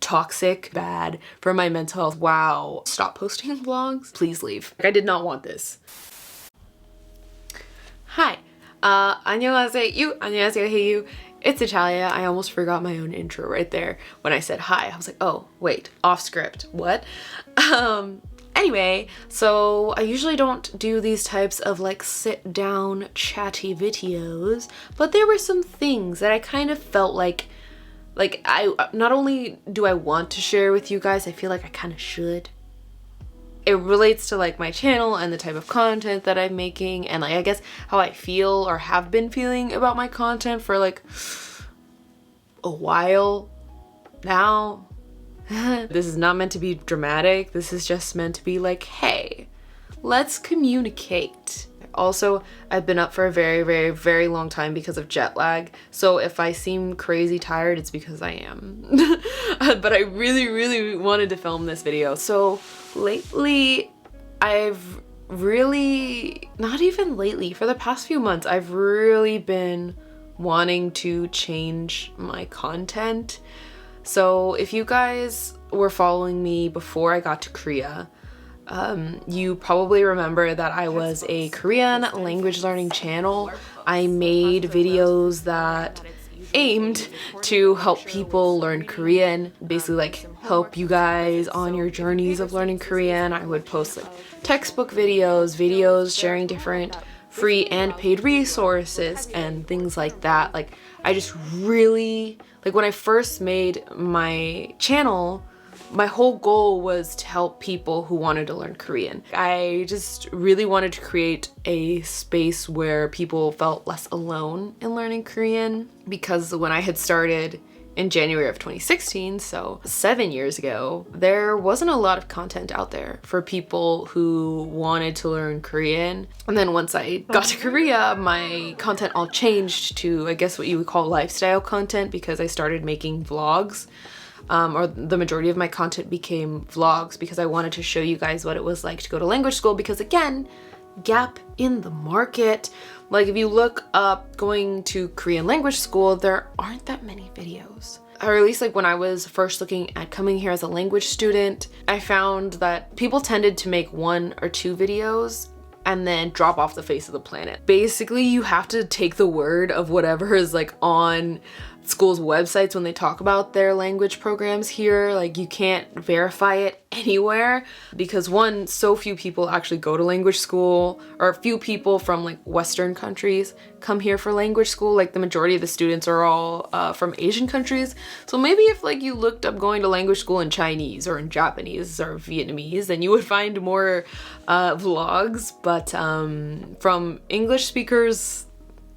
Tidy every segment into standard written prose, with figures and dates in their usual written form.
toxic, bad for my mental health. Wow. Stop posting vlogs. Please leave. I did not want this. Hi. 안녕하세요. 안녕하세요. Hey you. It's Natalia. I almost forgot my own intro right there when I said hi. I was like, oh, wait, off script. What? Anyway, so I usually don't do these types of like sit down chatty videos, but there were some things that I kind of felt like I not only do I want to share with you guys, I feel like I kind of should. It relates to like my channel and the type of content that I'm making and like I guess how I feel or have been feeling about my content for like a while now. This is not meant to be dramatic. This is just meant to be like, hey, let's communicate. Also, I've been up for a very, very, very long time because of jet lag. So if I seem crazy tired, it's because I am. But I really, really wanted to film this video. So lately, I've really, not even lately, for the past few months, I've really been wanting to change my content. So if you guys were following me before I got to Korea, you probably remember that I was a Korean language learning channel. I made videos that aimed to help people learn Korean, basically like help you guys on your journeys of learning Korean. I would post like textbook videos sharing different free and paid resources and things like that. Like I just really, like when I first made my channel, my whole goal was to help people who wanted to learn Korean. I just really wanted to create a space where people felt less alone in learning Korean, because when I had started in January of 2016, so 7 years ago, there wasn't a lot of content out there for people who wanted to learn Korean. And then once I got to Korea, my content all changed to, I guess what you would call lifestyle content, because I started making vlogs. Or the majority of my content became vlogs because I wanted to show you guys what it was like to go to language school, because again, gap in the market. Like if you look up going to Korean language school, there aren't that many videos. Or at least like when I was first looking at coming here as a language student, I found that people tended to make 1 or 2 videos and then drop off the face of the planet. Basically, you have to take the word of whatever is like on schools' websites when they talk about their language programs here. Like you can't verify it anywhere because one, so few people actually go to language school, or few people from like Western countries come here for language school. Like the majority of the students are all from Asian countries. So maybe if like you looked up going to language school in Chinese or in Japanese or Vietnamese, then you would find more vlogs, but from English speakers,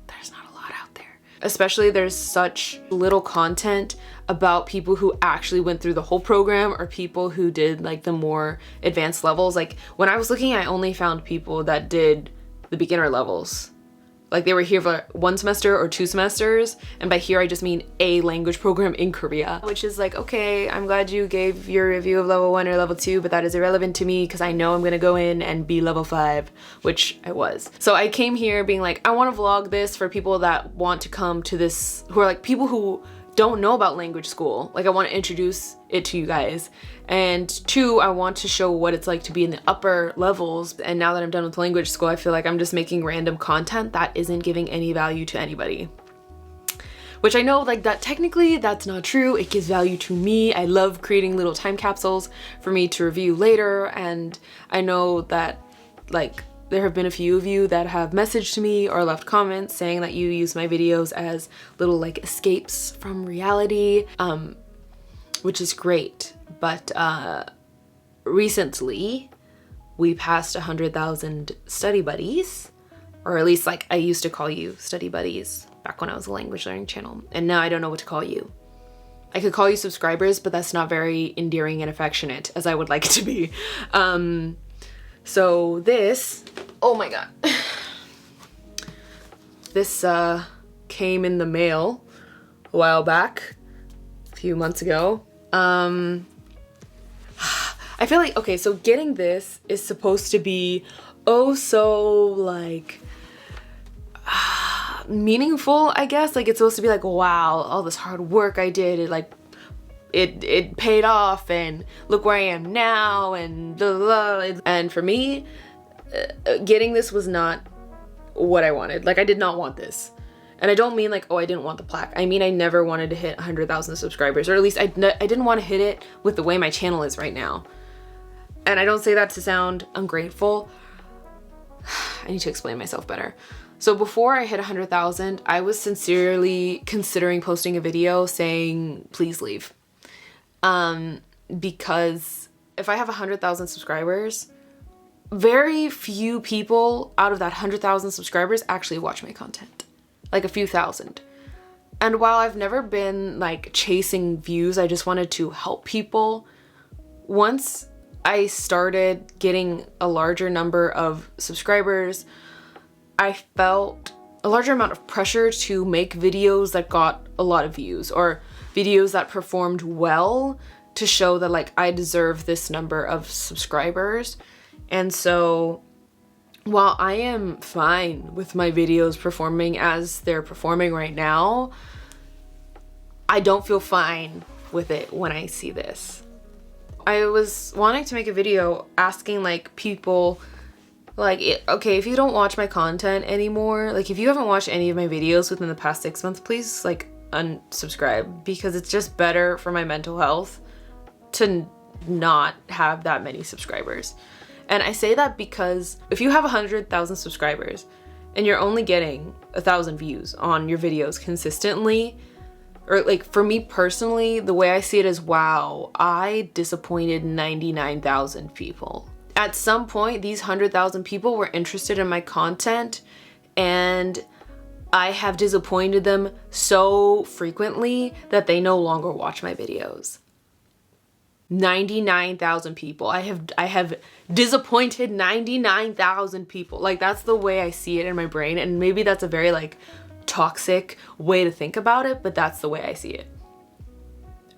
there's not a lot out there. Especially there's such little content about people who actually went through the whole program or people who did like the more advanced levels. Like when I was looking, I only found people that did the beginner levels. Like they were here for 1 semester or 2 semesters. And by here, I just mean a language program in Korea, which is like, okay, I'm glad you gave your review of level 1 or level 2, but that is irrelevant to me because I know I'm gonna go in and be level 5, which I was. So I came here being like, I wanna vlog this for people that want to come to this, who are like people who don't know about language school. Like I want to introduce it to you guys. And 2, I want to show what it's like to be in the upper levels. And now that I'm done with language school, I feel like I'm just making random content that isn't giving any value to anybody. Which I know like that technically that's not true. It gives value to me. I love creating little time capsules for me to review later. And I know that like there have been a few of you that have messaged me or left comments saying that you use my videos as little like escapes from reality, which is great. But recently we passed 100,000 study buddies, or at least like I used to call you study buddies back when I was a language learning channel, and now I don't know what to call you. I could call you subscribers, but that's not very endearing and affectionate as I would like it to be. So this, oh my god, this came in the mail a while back, a few months ago. I feel like, okay, so getting this is supposed to be oh so like meaningful, I guess. Like it's supposed to be like, wow, all this hard work I did, it like it paid off and look where I am now and blah, blah, blah. And for me, getting this was not what I wanted. Like, I did not want this. And I don't mean like, oh, I didn't want the plaque. I mean, I never wanted to hit 100,000 subscribers, or at least I didn't want to hit it with the way my channel is right now. And I don't say that to sound ungrateful. I need to explain myself better. So before I hit 100,000, I was sincerely considering posting a video saying, please leave. Because if I have 100,000 subscribers, very few people out of that 100,000 subscribers actually watch my content. Like a few thousand. And while I've never been like chasing views, I just wanted to help people. Once I started getting a larger number of subscribers, I felt a larger amount of pressure to make videos that got a lot of views, or videos that performed well to show that like I deserve this number of subscribers. And so while I am fine with my videos performing as they're performing right now, I don't feel fine with it when I see this. I was wanting to make a video asking like people, like, okay, if you don't watch my content anymore, like if you haven't watched any of my videos within the past 6 months, please like unsubscribe, because it's just better for my mental health to not have that many subscribers. And I say that because if you have 100,000 subscribers and you're only getting 1,000 views on your videos consistently, or like for me personally, the way I see it is, wow, I disappointed 99,000 people. At some point, these 100,000 people were interested in my content, and I have disappointed them so frequently that they no longer watch my videos. 99,000 people. I have disappointed 99,000 people. Like, that's the way I see it in my brain, and maybe that's a very like toxic way to think about it, but that's the way I see it.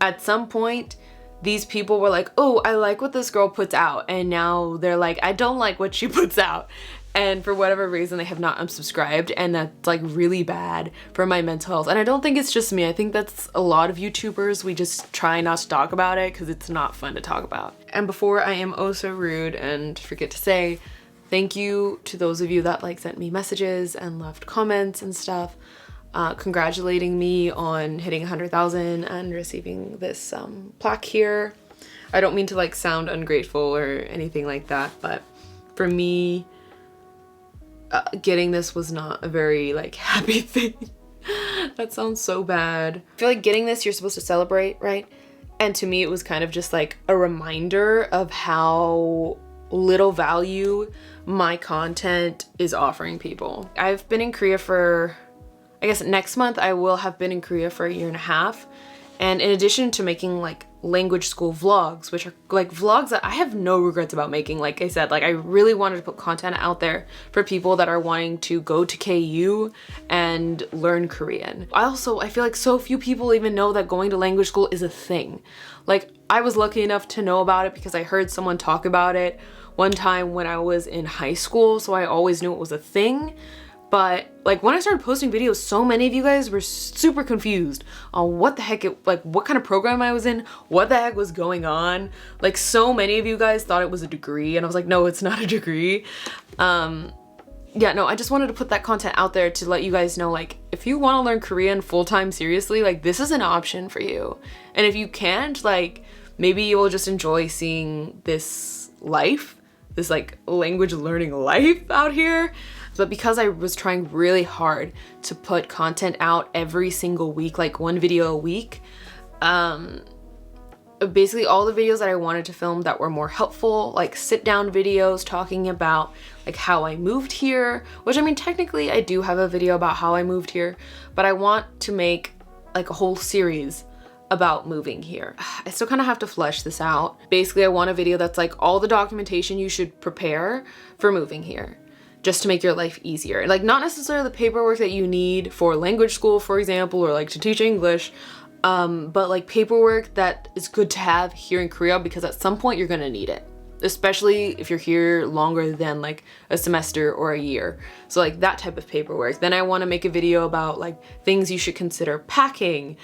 At some point, these people were like, oh, I like what this girl puts out, and now they're like, I don't like what she puts out. And for whatever reason, they have not unsubscribed, and that's like really bad for my mental health. And I don't think it's just me. I think that's a lot of YouTubers. We just try not to talk about it because it's not fun to talk about. And before I am oh so rude and forget to say, thank you to those of you that like sent me messages and left comments and stuff, congratulating me on hitting 100,000 and receiving this plaque here. I don't mean to like sound ungrateful or anything like that, but for me, getting this was not a very like happy thing. That sounds so bad. I feel like getting this, you're supposed to celebrate, right? And to me, it was kind of just like a reminder of how little value my content is offering people. I've been in Korea for, I guess next month I will have been in Korea for 1.5 years. And in addition to making like language school vlogs, which are like vlogs that I have no regrets about making, like I said, like I really wanted to put content out there for people that are wanting to go to KU and learn Korean. I feel like so few people even know that going to language school is a thing. Like, I was lucky enough to know about it because I heard someone talk about it one time when I was in high school, so I always knew it was a thing. But like when I started posting videos, so many of you guys were super confused on what the heck what kind of program I was in, what the heck was going on. Like, so many of you guys thought it was a degree, and I was like, no, it's not a degree. Yeah, no, I just wanted to put that content out there to let you guys know, like, if you want to learn Korean full-time seriously, like, this is an option for you. And if you can't, like, maybe you will just enjoy seeing this life, this like language learning life out here. But because I was trying really hard to put content out every single week, like 1 video a week, basically all the videos that I wanted to film that were more helpful, like sit down videos talking about like how I moved here, which I mean, technically I do have a video about how I moved here, but I want to make like a whole series about moving here. I still kind of have to flesh this out. Basically, I want a video that's like all the documentation you should prepare for moving here, just to make your life easier. Like, not necessarily the paperwork that you need for language school, for example, or like to teach English, but like paperwork that is good to have here in Korea, because at some point you're gonna need it, especially if you're here longer than like a semester or a year. So like that type of paperwork. Then I wanna make a video about like things you should consider packing,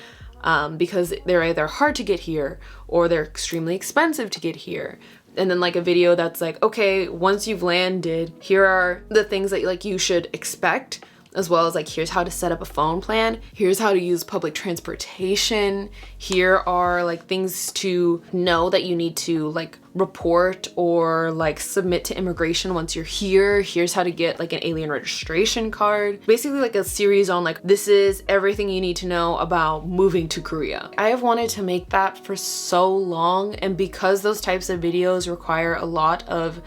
because they're either hard to get here or they're extremely expensive to get here. And then like a video that's like, okay, once you've landed, here are the things that like you should expect, as well as like, here's how to set up a phone plan, here's how to use public transportation, here are like things to know that you need to like report or like submit to immigration once you're here, here's how to get like an alien registration card. Basically like a series on like, this is everything you need to know about moving to Korea. I have wanted to make that for so long, and because those types of videos require a lot of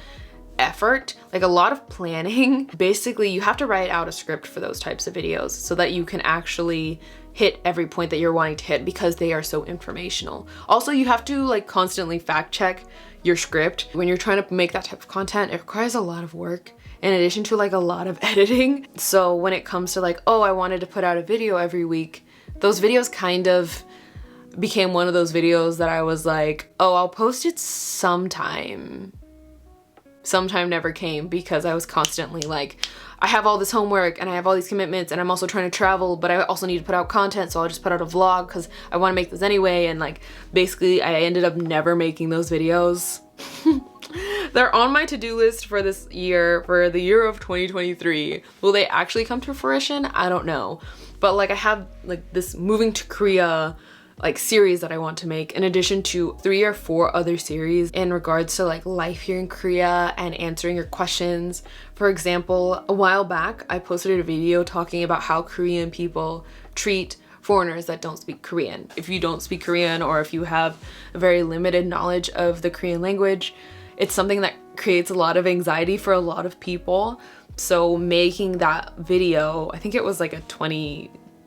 effort, like a lot of planning, basically you have to write out a script for those types of videos so that you can actually hit every point that you're wanting to hit, because they are so informational. Also, you have to like constantly fact check your script. When you're trying to make that type of content, it requires a lot of work in addition to like a lot of editing. So when it comes to like, oh, I wanted to put out a video every week, those videos kind of became one of those videos that I was like, oh, I'll post it sometime. Sometime never came, because I was constantly like, I have all this homework and I have all these commitments and I'm also trying to travel, but I also need to put out content, so I'll just put out a vlog because I want to make this anyway. And like, basically I ended up never making those videos. They're on my to-do list for this year, for the year of 2023. Will they actually come to fruition? I don't know. But like, I have like this moving to Korea like series that I want to make, in addition to 3 or 4 other series in regards to like life here in Korea and answering your questions. For example, a while back I posted a video talking about how Korean people treat foreigners that don't speak Korean. If you don't speak Korean, or if you have a very limited knowledge of the Korean language, it's something that creates a lot of anxiety for a lot of people. So making that video, I think it was like a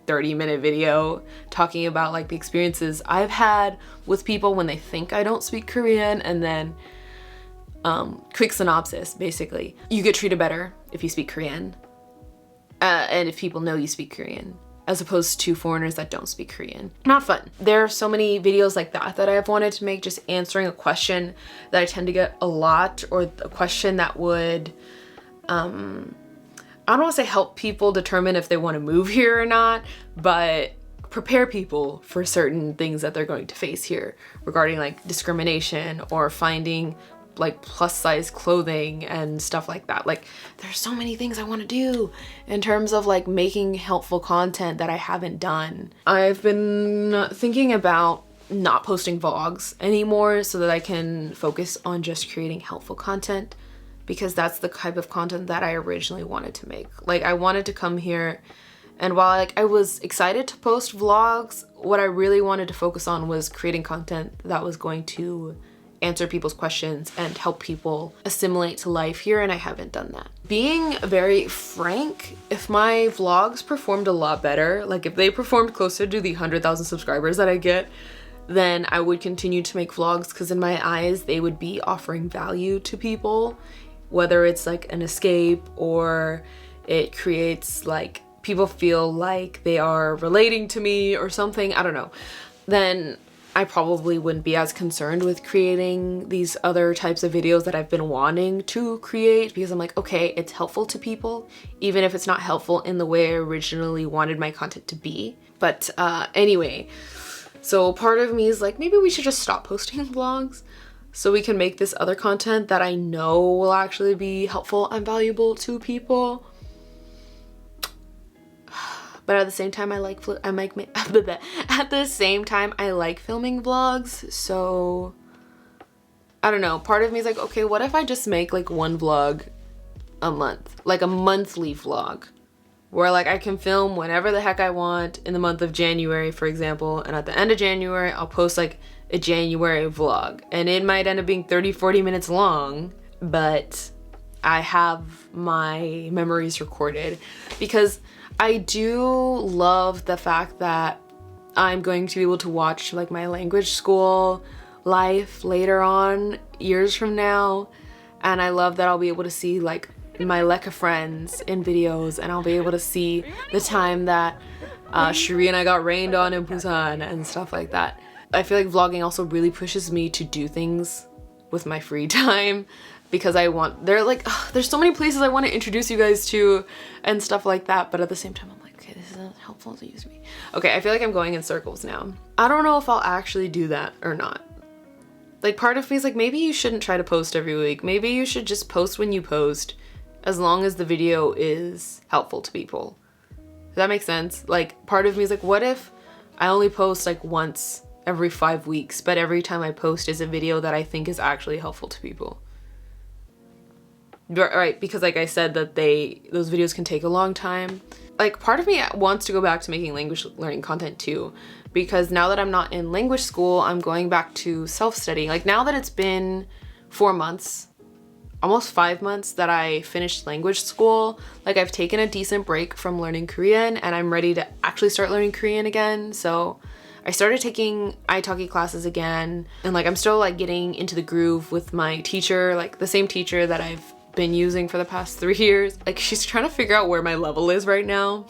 30-minute video talking about like the experiences I've had with people when they think I don't speak Korean, and then quick synopsis, basically. You get treated better if you speak Korean, and if people know you speak Korean, as opposed to foreigners that don't speak Korean. Not fun. There are so many videos like that that I've wanted to make, just answering a question that I tend to get a lot, or a question that would I don't want to say help people determine if they want to move here or not, but prepare people for certain things that they're going to face here regarding like discrimination or finding like plus size clothing and stuff like that. Like, there's so many things I want to do in terms of like making helpful content that I haven't done. I've been thinking about not posting vlogs anymore so that I can focus on just creating helpful content, because that's the type of content that I originally wanted to make. Like, I wanted to come here, and while like I was excited to post vlogs, what I really wanted to focus on was creating content that was going to answer people's questions and help people assimilate to life here, and I haven't done that. Being very frank, if my vlogs performed a lot better, like if they performed closer to the 100,000 subscribers that I get, then I would continue to make vlogs, because in my eyes they would be offering value to people, whether it's like an escape or it creates like people feel like they are relating to me or something, I don't know. Then I probably wouldn't be as concerned with creating these other types of videos that I've been wanting to create, because I'm like, okay, it's helpful to people, even if it's not helpful in the way I originally wanted my content to be. But anyway, so part of me is like, maybe we should just stop posting vlogs so we can make this other content that I know will actually be helpful and valuable to people. But at the same time, I like filming vlogs, so I don't know. Part of me is like, okay, what if I just make like one vlog a month, like a monthly vlog, where like I can film whenever the heck I want in the month of January, for example, and at the end of January, I'll post like a January vlog, and it might end up being 30-40 minutes long, but I have my memories recorded, because I do love the fact that I'm going to be able to watch like my language school life later on, years from now, and I love that I'll be able to see like my Leka friends in videos, and I'll be able to see the time that Shuri and I got rained on in Busan and stuff like that. I feel like vlogging also really pushes me to do things with my free time, because there's so many places I want to introduce you guys to and stuff like that, but at the same time I'm like, Okay, this isn't helpful to use me. Okay, I feel like I'm going in circles now. I don't know if I'll actually do that or not. Like, part of me is like, maybe you shouldn't try to post every week. Maybe you should just post when you post, as long as the video is helpful to people. Does that make sense? Like, part of me is like, what if I only post like once every 5 weeks, but every time I post is a video that I think is actually helpful to people? Right, because like I said that those videos can take a long time. Like, part of me wants to go back to making language learning content too, because now that I'm not in language school, I'm going back to self-studying. Like, now that it's been 4 months, almost 5 months that I finished language school, like, I've taken a decent break from learning Korean and I'm ready to actually start learning Korean again. So I started taking italki classes again, and like, I'm still like getting into the groove with my teacher, like the same teacher that I've been using for the past 3 years. Like, she's trying to figure out where my level is right now.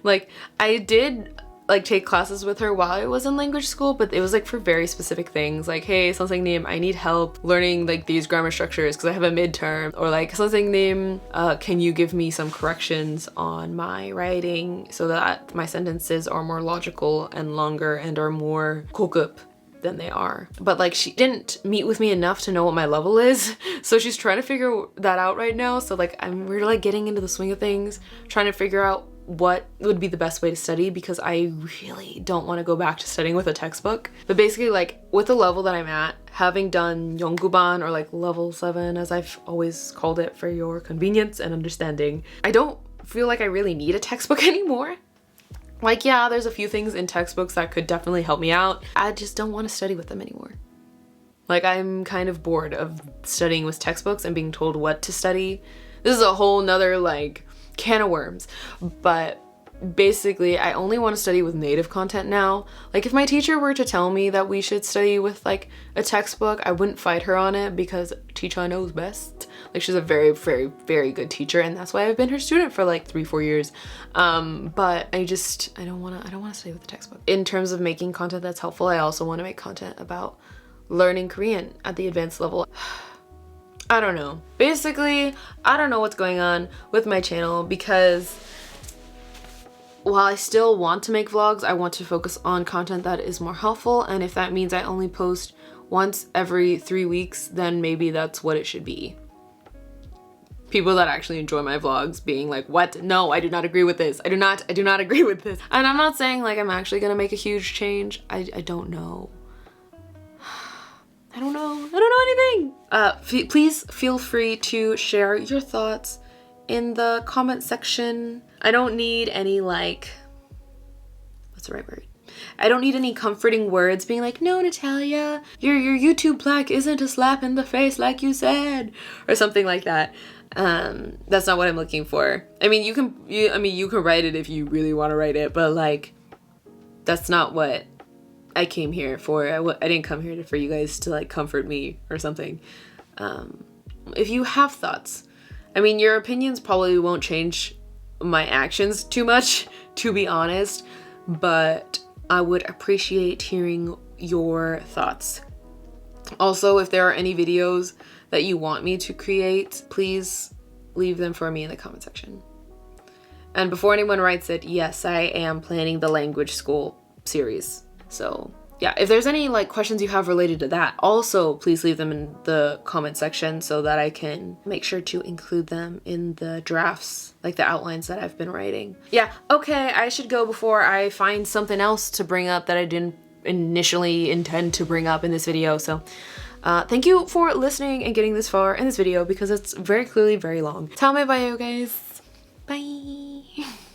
Like, I did like take classes with her while I was in language school, but it was like for very specific things, like, hey, 선생님, I need help learning like these grammar structures because I have a midterm, or like, 선생님, can you give me some corrections on my writing so that my sentences are more logical and longer and are more 고급 than they are. But like, she didn't meet with me enough to know what my level is, so she's trying to figure that out right now. So like, we're like getting into the swing of things, trying to figure out what would be the best way to study, because I really don't want to go back to studying with a textbook. But basically, like, with the level that I'm at, having done 연구반, or like level 7 as I've always called it for your convenience and understanding, I don't feel like I really need a textbook anymore. Like, yeah, there's a few things in textbooks that could definitely help me out. I just don't want to study with them anymore. Like, I'm kind of bored of studying with textbooks and being told what to study. This is a whole nother like can of worms. But basically, I only want to study with native content now. Like, if my teacher were to tell me that we should study with like a textbook, I wouldn't fight her on it, because teacher knows best. Like, she's a very, very, very good teacher, and that's why I've been her student for like 3-4 years. But I don't want to study with the textbook. In terms of making content that's helpful, I also want to make content about learning Korean at the advanced level. I don't know. Basically, I don't know what's going on with my channel, because while I still want to make vlogs, I want to focus on content that is more helpful, and if that means I only post once every 3 weeks, then maybe that's what it should be. People that actually enjoy my vlogs being like, what? No, I do not agree with this. I do not agree with this. And I'm not saying like I'm actually gonna make a huge change. I don't know. I don't know anything. Please feel free to share your thoughts in the comment section. I don't need any like, what's the right word? I don't need any comforting words being like, no, Natalia, your YouTube plaque isn't a slap in the face like you said, or something like that. That's not what I'm looking for. I mean, you can write it if you really want to write it, but like, that's not what I came here for. I didn't come here for you guys to like comfort me or something. If you have thoughts, I mean, your opinions probably won't change my actions too much, to be honest, but I would appreciate hearing your thoughts. Also, if there are any videos that you want me to create, please leave them for me in the comment section. And before anyone writes it, yes, I am planning the language school series. So yeah, if there's any like questions you have related to that, also please leave them in the comment section so that I can make sure to include them in the drafts, like the outlines that I've been writing. Yeah, okay, I should go before I find something else to bring up that I didn't initially intend to bring up in this video. So thank you for listening and getting this far in this video, because it's very clearly very long. 다음에 봐요, guys. Bye.